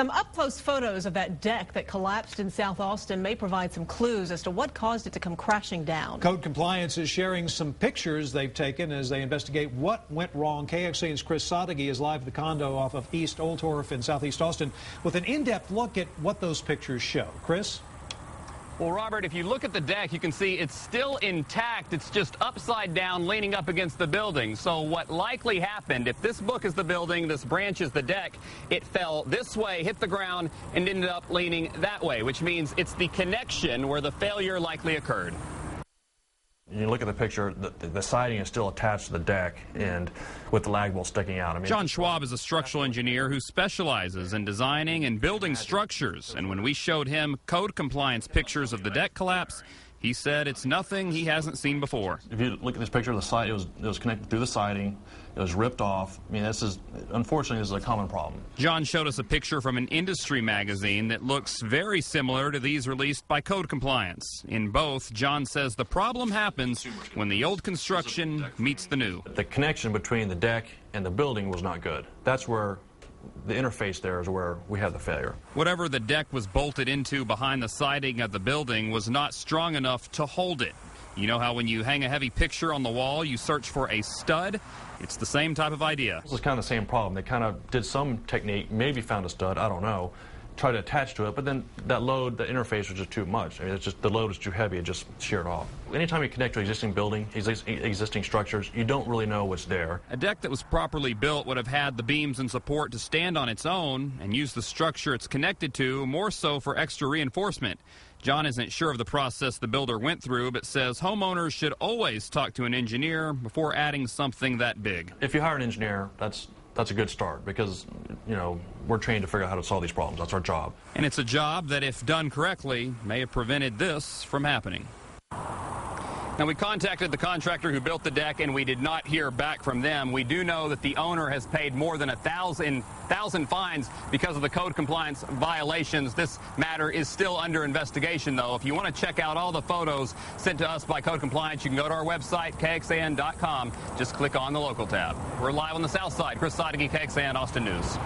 Some up-close photos of that deck that collapsed in South Austin may provide some clues as to what caused it to come crashing down. Code Compliance is sharing some pictures they've taken as they investigate what went wrong. KXAN's Chris Sadeghi is live at the condo off of East Oldtorf in Southeast Austin with an in-depth look at what those pictures show. Chris? Well, Robert, if you look at the deck, you can see it's still intact. It's just upside down, leaning up against the building. So what likely happened, if this book is the building, this branch is the deck, it fell this way, hit the ground, and ended up leaning that way, which means it's the connection where the failure likely occurred. You look at the picture, the siding is still attached to the deck and with the lag bolt sticking out. John Schwab is a structural engineer who specializes in designing and building structures. And when we showed him code compliance pictures of the deck collapse, he said it's nothing he hasn't seen before. If you look at this picture of the side, it was connected through the siding. It was ripped off. I mean, unfortunately, this is a common problem. John showed us a picture from an industry magazine that looks very similar to these released by Code Compliance. In both, John says the problem happens when the old construction meets the new. The connection between the deck and the building was not good. That's where the interface there is where we had the failure. Whatever the deck was bolted into behind the siding of the building was not strong enough to hold it. You know how when you hang a heavy picture on the wall, you search for a stud? It's the same type of idea. This was kind of the same problem. They kind of did some technique, maybe found a stud, I don't know, tried to attach to it, but then that load, the interface was just too much. I mean, the load was too heavy, it just sheared off. Anytime you connect to existing building, existing structures, you don't really know what's there. A deck that was properly built would have had the beams and support to stand on its own and use the structure it's connected to more so for extra reinforcement. John isn't sure of the process the builder went through, but says homeowners should always talk to an engineer before adding something that big. If you hire an engineer, that's a good start because, you know, we're trained to figure out how to solve these problems. That's our job. And it's a job that, if done correctly, may have prevented this from happening. Now, we contacted the contractor who built the deck, and we did not hear back from them. We do know that the owner has paid more than 1,000 fines because of the code compliance violations. This matter is still under investigation, though. If you want to check out all the photos sent to us by Code Compliance, you can go to our website, KXAN.com. Just click on the local tab. We're live on the south side. Chris Sadeghi, KXAN Austin News.